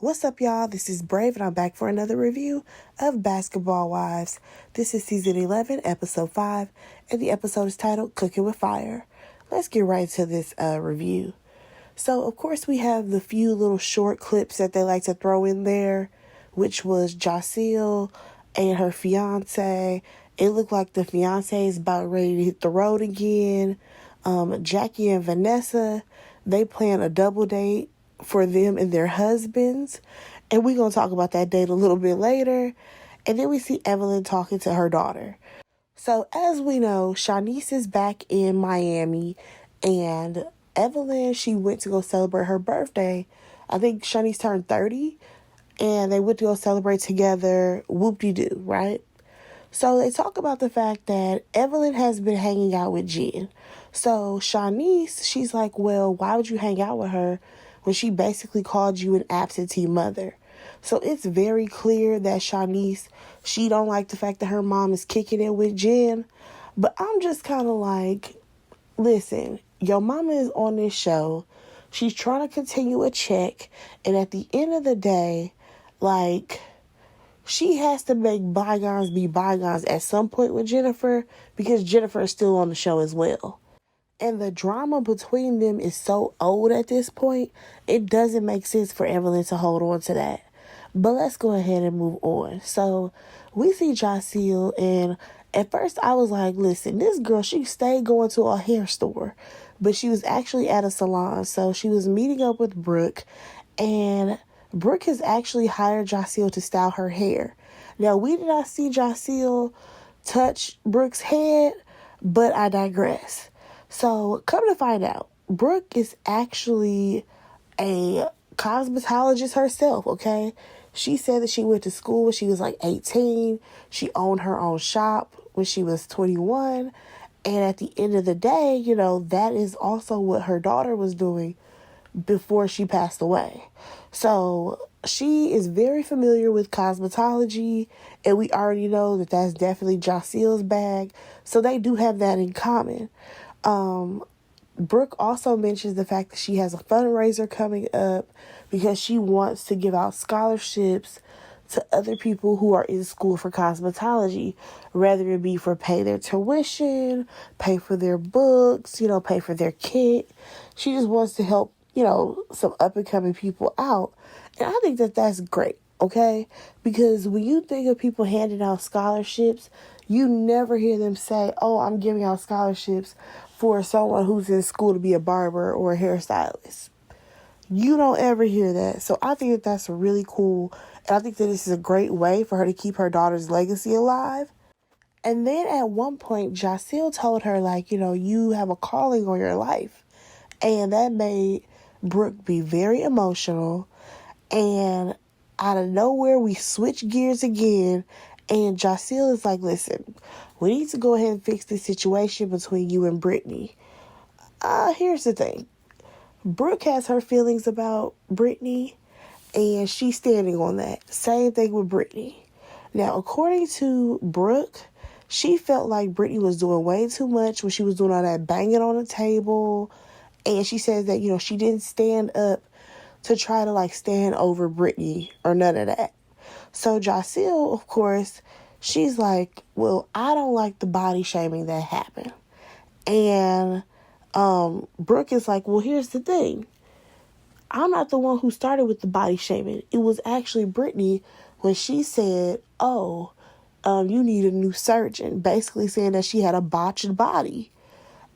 What's up, y'all? This is Brave, and I'm back for another review of Basketball Wives. This is season 11, episode 5, and the episode is titled Cooking with Fire. Let's get right to this review. So, of course, we have the few little short clips that they like to throw in there, which was Jaceel and her fiance. It looked like the fiance is about ready to hit the road again. Jackie and Vanessa, they plan a double date for them and their husbands. And we're going to talk about that date a little bit later. And then we see Evelyn talking to her daughter. So as we know, Shanice is back in Miami. And Evelyn, she went to go celebrate her birthday. I think Shanice turned 30. And they went to go celebrate together. Whoop-de-doo, right? So they talk about the fact that Evelyn has been hanging out with Jen. So Shanice, she's like, well, why would you hang out with her when she basically called you an absentee mother? So it's very clear that Shanice, she don't like the fact that her mom is kicking it with Jen. But I'm just kind of like, listen, your mama is on this show. She's trying to continue a check. And at the end of the day, like, she has to make bygones be bygones at some point with Jennifer, because Jennifer is still on the show as well. And the drama between them is so old at this point, it doesn't make sense for Evelyn to hold on to that. But let's go ahead and move on. So we see Jaceel, and at first I was like, listen, this girl, she stayed going to a hair store, but she was actually at a salon. So she was meeting up with Brooke, and Brooke has actually hired Jaceel to style her hair. Now, we did not see Jaceel touch Brooke's head, but I digress. So, come to find out, Brooke is actually a cosmetologist herself, okay? She said that she went to school when she was like 18. She owned her own shop when she was 21. And at the end of the day, you know, that is also what her daughter was doing before she passed away. So she is very familiar with cosmetology, and we already know that that's definitely Jaceel's bag. So they do have that in common. Brooke also mentions the fact that she has a fundraiser coming up because she wants to give out scholarships to other people who are in school for cosmetology, whether it be for pay their tuition, pay for their books, you know, pay for their kit. She just wants to help, you know, some up-and-coming people out. And I think that that's great, okay? Because when you think of people handing out scholarships, you never hear them say, oh, I'm giving out scholarships for someone who's in school to be a barber or a hairstylist. You don't ever hear that. So I think that that's really cool. And I think that this is a great way for her to keep her daughter's legacy alive. And then at one point, Jaceel told her, like, you know, you have a calling on your life. And that made Brooke be very emotional. And out of nowhere, we switch gears again. And Jaceel is like, listen, we need to go ahead and fix this situation between you and Brittany. Here's the thing. Brooke has her feelings about Brittany, and she's standing on that. Same thing with Brittany. Now, according to Brooke, she felt like Brittany was doing way too much when she was doing all that banging on the table. And she says that, you know, she didn't stand up to try to, like, stand over Brittany or none of that. So Jaceel, of course, she's like, well, I don't like the body shaming that happened. And Brooke is like, well, here's the thing. I'm not the one who started with the body shaming. It was actually Brittany when she said, oh, you need a new surgeon, basically saying that she had a botched body.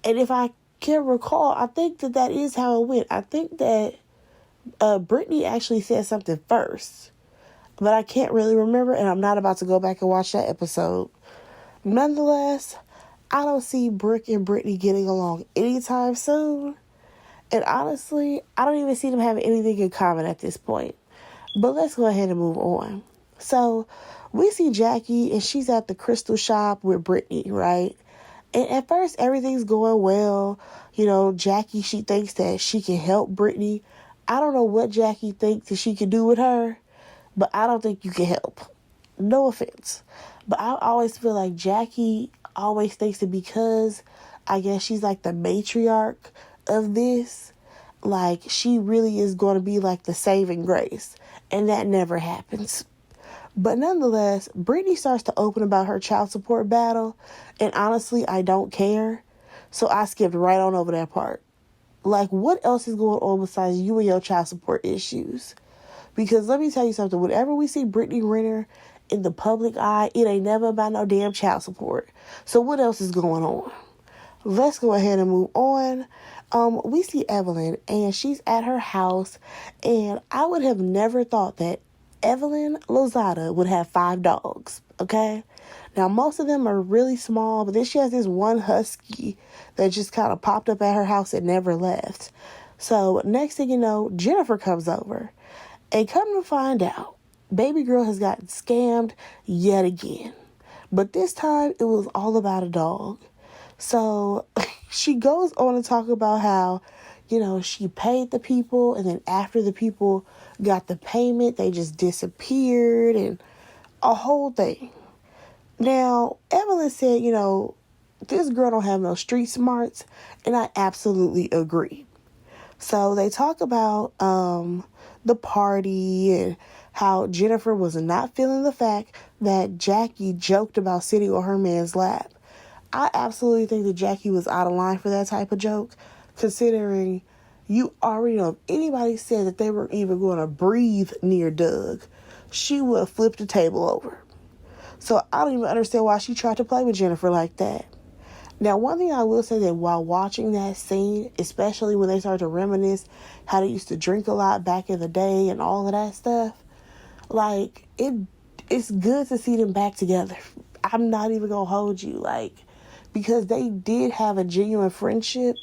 And if I can recall, I think that that is how it went. I think that Brittany actually said something first, but I can't really remember, and I'm not about to go back and watch that episode. Nonetheless, I don't see Brooke and Brittany getting along anytime soon. And honestly, I don't even see them having anything in common at this point. But let's go ahead and move on. So we see Jackie, and she's at the crystal shop with Brittany, right? And at first, everything's going well. You know, Jackie, she thinks that she can help Brittany. I don't know what Jackie thinks that she can do with her, but I don't think you can help. No offense. But I always feel like Jackie always thinks that because I guess she's like the matriarch of this, like she really is going to be like the saving grace. And that never happens. But nonetheless, Brittany starts to open about her child support battle. And honestly, I don't care. So I skipped right on over that part. Like, what else is going on besides you and your child support issues? Because let me tell you something. Whenever we see Brittany Renner in the public eye, it ain't never about no damn child support. So what else is going on? Let's go ahead and move on. We see Evelyn, and she's at her house, and I would have never thought that Evelyn Lozada would have 5 dogs, okay? Now, most of them are really small, but then she has this one husky that just kind of popped up at her house and never left. So, next thing you know, Jennifer comes over, and come to find out, baby girl has gotten scammed yet again. But this time, it was all about a dog. So she goes on to talk about how, she paid the people, and then after the people got the payment, they just disappeared, and a whole thing. Now, Evelyn said, this girl don't have no street smarts, and I absolutely agree. So they talk about the party and how Jennifer was not feeling the fact that Jackie joked about sitting on her man's lap. I absolutely think that Jackie was out of line for that type of joke, considering you already know if anybody said that they were even going to breathe near Doug, she would have flipped the table over. So I don't even understand why she tried to play with Jennifer like that. Now, one thing I will say that while watching that scene, especially when they started to reminisce how they used to drink a lot back in the day and all of that stuff, like, it's good to see them back together. I'm not even going to hold you, because they did have a genuine friendship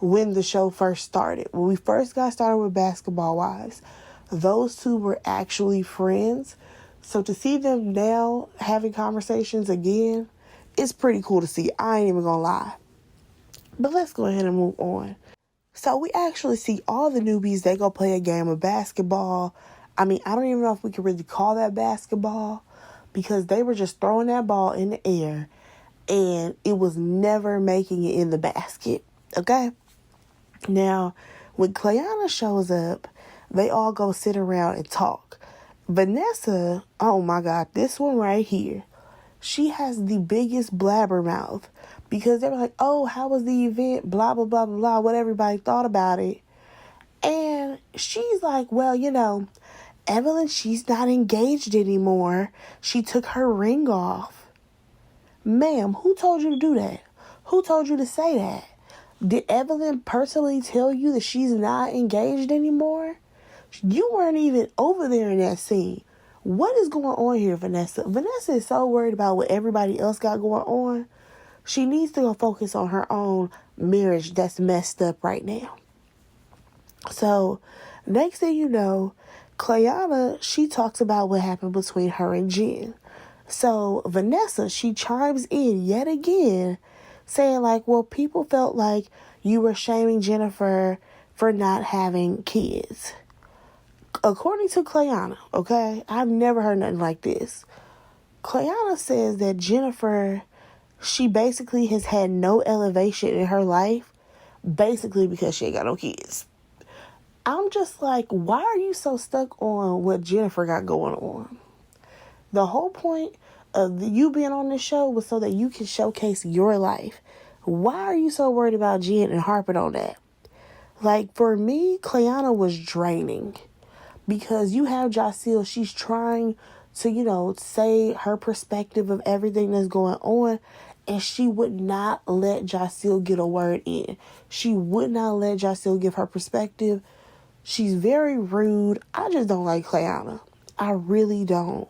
when the show first started. When we first got started with Basketball Wives, those two were actually friends. So to see them now having conversations again, it's pretty cool to see. I ain't even gonna lie. But let's go ahead and move on. So we actually see all the newbies, they go play a game of basketball. I mean, I don't even know if we can really call that basketball, because they were just throwing that ball in the air and it was never making it in the basket. Okay? Now, when Clayana shows up, they all go sit around and talk. Vanessa, oh my God, this one right here, she has the biggest blabbermouth, because they were like, oh, how was the event? Blah, blah, blah, blah, blah, what everybody thought about it. And she's like, well, Evelyn, she's not engaged anymore. She took her ring off. Ma'am, who told you to do that? Who told you to say that? Did Evelyn personally tell you that she's not engaged anymore? You weren't even over there in that scene. What is going on here, Vanessa? Vanessa is so worried about what everybody else got going on. She needs to go focus on her own marriage that's messed up right now. So, next thing you know, Clayana, she talks about what happened between her and Jen. So, Vanessa, she chimes in yet again, saying well, people felt like you were shaming Jennifer for not having kids. According to Clayana, okay, I've never heard nothing like this. Clayana says that Jennifer, she basically has had no elevation in her life, basically because she ain't got no kids. I'm just like, why are you so stuck on what Jennifer got going on? The whole point of you being on this show was so that you can showcase your life. Why are you so worried about Jen and harping on that? For me, Clayana was draining. Because you have Jacelle, she's trying to, say her perspective of everything that's going on. And she would not let Jacelle get a word in. She would not let Jacelle give her perspective. She's very rude. I just don't like Clayana. I really don't.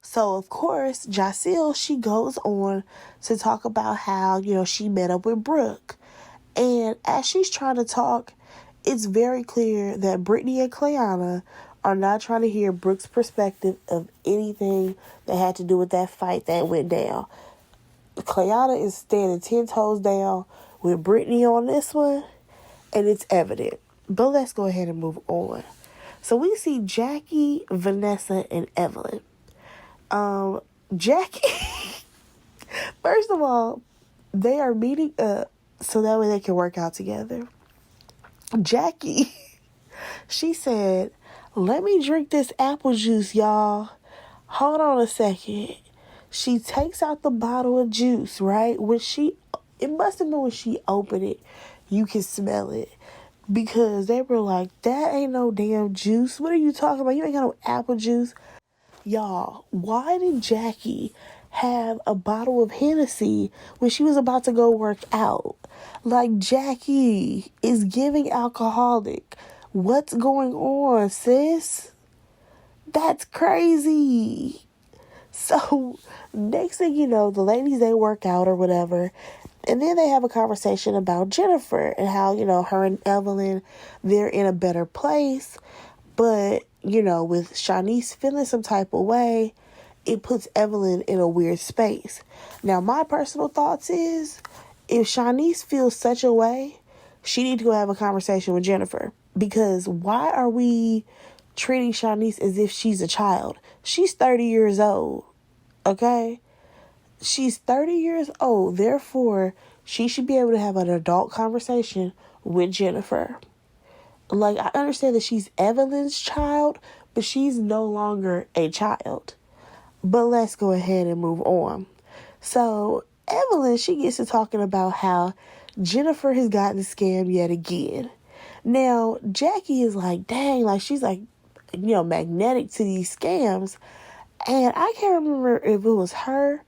So, of course, Jacelle, she goes on to talk about how, she met up with Brooke. And as she's trying to talk, it's very clear that Brittany and Clayana are not trying to hear Brooke's perspective of anything that had to do with that fight that went down. Clayana is standing 10 toes down with Brittany on this one, and it's evident. But let's go ahead and move on. So we see Jackie, Vanessa, and Evelyn. Jackie, first of all, they are meeting up so that way they can work out together. Jackie, she said, let me drink this apple juice, y'all. Hold on a second. She takes out the bottle of juice, right? It must have been when she opened it, you can smell it. Because they were like, that ain't no damn juice. What are you talking about? You ain't got no apple juice. Y'all, why did Jackie have a bottle of Hennessy when she was about to go work out? Like, Jackie is giving alcoholic. What's going on, sis? That's crazy. So, next thing you know, the ladies, they work out or whatever. And then they have a conversation about Jennifer and how, her and Evelyn, they're in a better place. But, with Shanice feeling some type of way, it puts Evelyn in a weird space. Now, my personal thoughts is, if Shanice feels such a way, she needs to go have a conversation with Jennifer. Because why are we treating Shanice as if she's a child? She's 30 years old, okay? She's 30 years old. Therefore, she should be able to have an adult conversation with Jennifer. Like, I understand that she's Evelyn's child, but she's no longer a child. But let's go ahead and move on. So, Evelyn, she gets to talking about how Jennifer has gotten scammed yet again. Now, Jackie is like, dang, like, she's like, magnetic to these scams. And I can't remember if it was her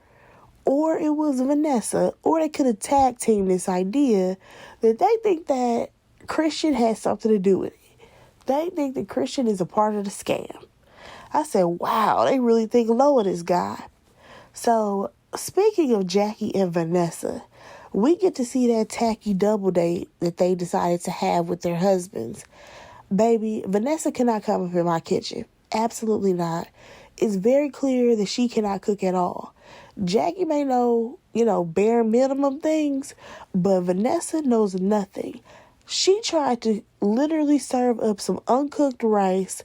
or it was Vanessa, or they could have tag teamed this idea that they think that Christian has something to do with it. They think that Christian is a part of the scam. I said, wow, they really think low of this guy. So, speaking of Jackie and Vanessa, we get to see that tacky double date that they decided to have with their husbands. Baby, Vanessa cannot come up in my kitchen. Absolutely not. It's very clear that she cannot cook at all. Jackie may know, bare minimum things, but Vanessa knows nothing. She tried to literally serve up some uncooked rice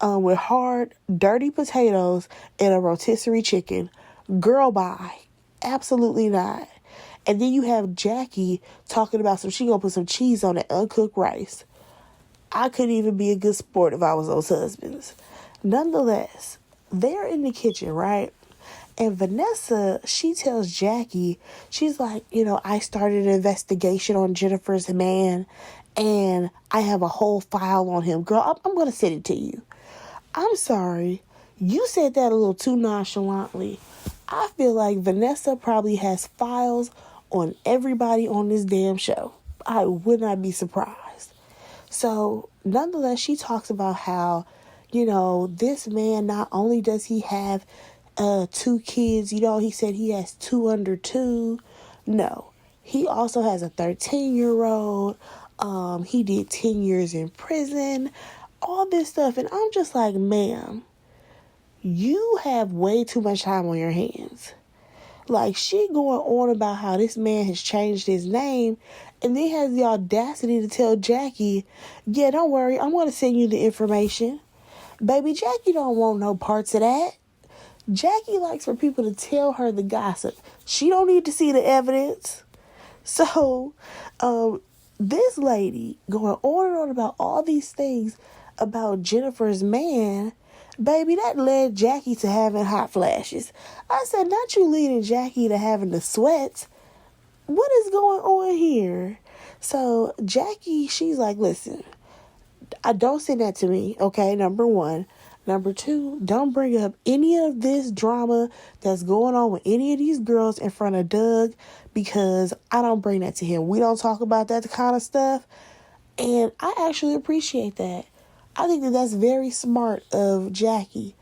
with hard, dirty potatoes and a rotisserie chicken. Girl, bye. Absolutely not. And then you have Jackie talking about she gonna put some cheese on that uncooked rice. I couldn't even be a good sport if I was those husbands. Nonetheless, they're in the kitchen, right? And Vanessa, she tells Jackie, she's like, I started an investigation on Jennifer's man, and I have a whole file on him. Girl, I'm going to send it to you. I'm sorry. You said that a little too nonchalantly. I feel like Vanessa probably has files on everybody on this damn show. I would not be surprised. So, nonetheless, she talks about how, this man, not only does he have 2 kids, he said he has 2 under 2. No, he also has a 13-year-old. He did 10 years in prison, all this stuff. And I'm just like, ma'am, you have way too much time on your hands. Like, she going on about how this man has changed his name, and then has the audacity to tell Jackie, yeah, don't worry, I'm going to send you the information. Baby, Jackie don't want no parts of that. Jackie likes for people to tell her the gossip. She don't need to see the evidence. So, this lady going on and on about all these things about Jennifer's man, baby, that led Jackie to having hot flashes. I said, not you leading Jackie to having the sweats. What is going on here? So, Jackie, she's like, listen, I don't send that to me, okay, number 1. Number 2, don't bring up any of this drama that's going on with any of these girls in front of Doug, because I don't bring that to him. We don't talk about that kind of stuff. And I actually appreciate that. I think that that's very smart of Jackie.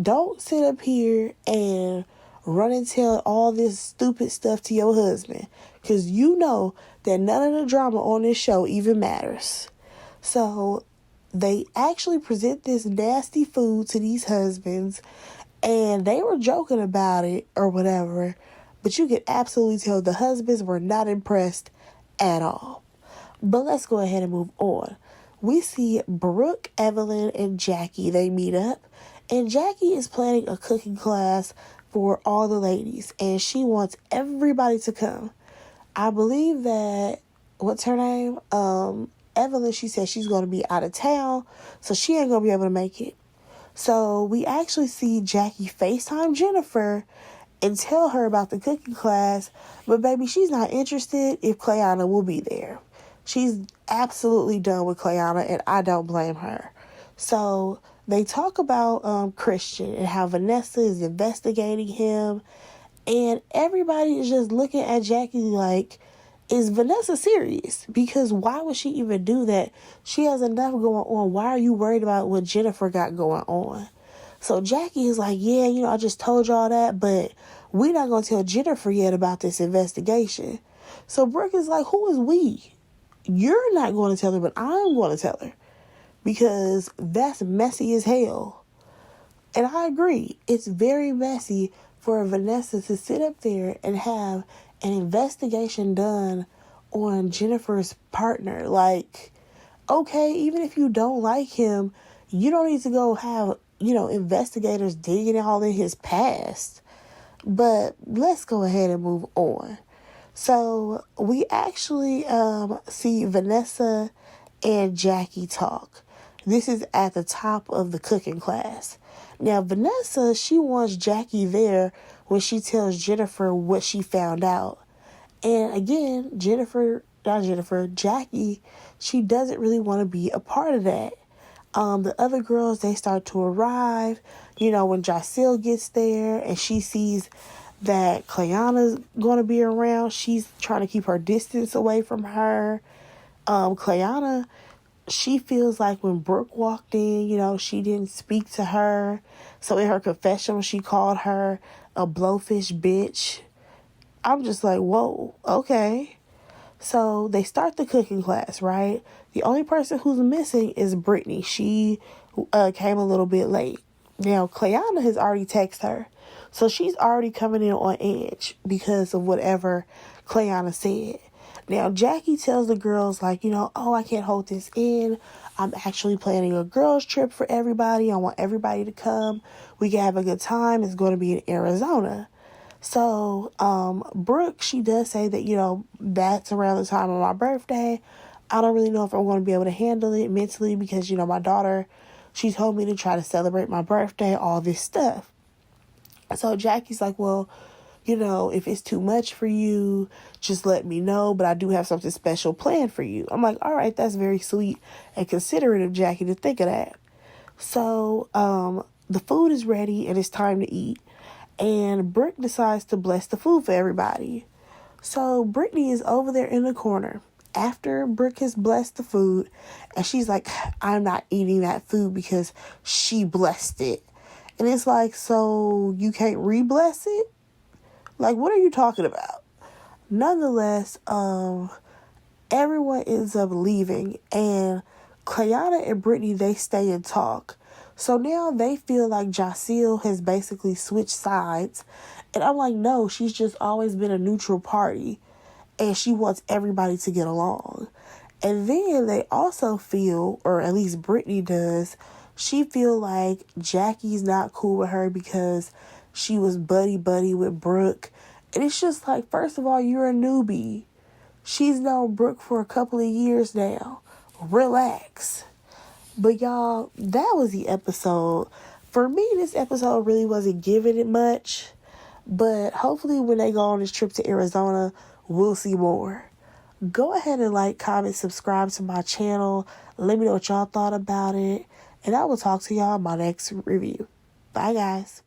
Don't sit up here and run and tell all this stupid stuff to your husband, because you know that none of the drama on this show even matters. So they actually present this nasty food to these husbands, and they were joking about it or whatever, but you could absolutely tell the husbands were not impressed at all. But let's go ahead and move on. We see Brooke, Evelyn, and Jackie. They meet up, and Jackie is planning a cooking class for all the ladies, and she wants everybody to come. I believe that, what's her name? Evelyn, she said she's going to be out of town, so she ain't going to be able to make it. So we actually see Jackie FaceTime Jennifer and tell her about the cooking class, but baby, she's not interested if Clayana will be there. She's absolutely done with Clayana, and I don't blame her. So they talk about Christian and how Vanessa is investigating him, and everybody is just looking at Jackie like, is Vanessa serious? Because why would she even do that? She has enough going on. Why are you worried about what Jennifer got going on? So Jackie is like, yeah, I just told y'all that, but we're not going to tell Jennifer yet about this investigation. So Brooke is like, who is we? You're not going to tell her, but I'm going to tell her. Because that's messy as hell. And I agree. It's very messy for Vanessa to sit up there and have an investigation done on Jennifer's partner. Like, okay, even if you don't like him, you don't need to go have, investigators digging all in his past. But let's go ahead and move on. So we actually see Vanessa and Jackie talk. This is at the top of the cooking class. Now, Vanessa, she wants Jackie there when she tells Jennifer what she found out. And again, Jackie, she doesn't really want to be a part of that. The other girls, they start to arrive. When Jacille gets there and she sees that Clayana's going to be around, she's trying to keep her distance away from her. Clayana, she feels like when Brooke walked in, she didn't speak to her. So in her confessional, she called her a blowfish bitch. I'm just like, whoa, okay. So they start the cooking class, right? The only person who's missing is Brittany. She came a little bit late. Now, Clayana has already texted her. So she's already coming in on edge because of whatever Clayana said. Now, Jackie tells the girls, like, oh, I can't hold this in. I'm actually planning a girls trip for everybody. I want everybody to come. We can have a good time. It's going to be in Arizona. So, Brooke, she does say that, that's around the time of my birthday. I don't really know if I'm going to be able to handle it mentally because, my daughter, she told me to try to celebrate my birthday, all this stuff. So Jackie's like, well, if it's too much for you, just let me know. But I do have something special planned for you. I'm like, all right, that's very sweet and considerate of Jackie to think of that. So, the food is ready and it's time to eat. And Brooke decides to bless the food for everybody. So Brittany is over there in the corner after Brooke has blessed the food. And she's like, I'm not eating that food because she blessed it. And it's like, so you can't re-bless it? Like, what are you talking about? Nonetheless, everyone ends up leaving. And Clayana and Brittany, they stay and talk. So now they feel like Jacille has basically switched sides. And I'm like, no, she's just always been a neutral party. And she wants everybody to get along. And then they also feel, or at least Brittany does, she feel like Jackie's not cool with her because she was buddy-buddy with Brooke. And it's just like, first of all, you're a newbie. She's known Brooke for a couple of years now. Relax. But y'all, that was the episode. For me, this episode really wasn't giving it much. But hopefully when they go on this trip to Arizona, we'll see more. Go ahead and like, comment, subscribe to my channel. Let me know what y'all thought about it. And I will talk to y'all in my next review. Bye, guys.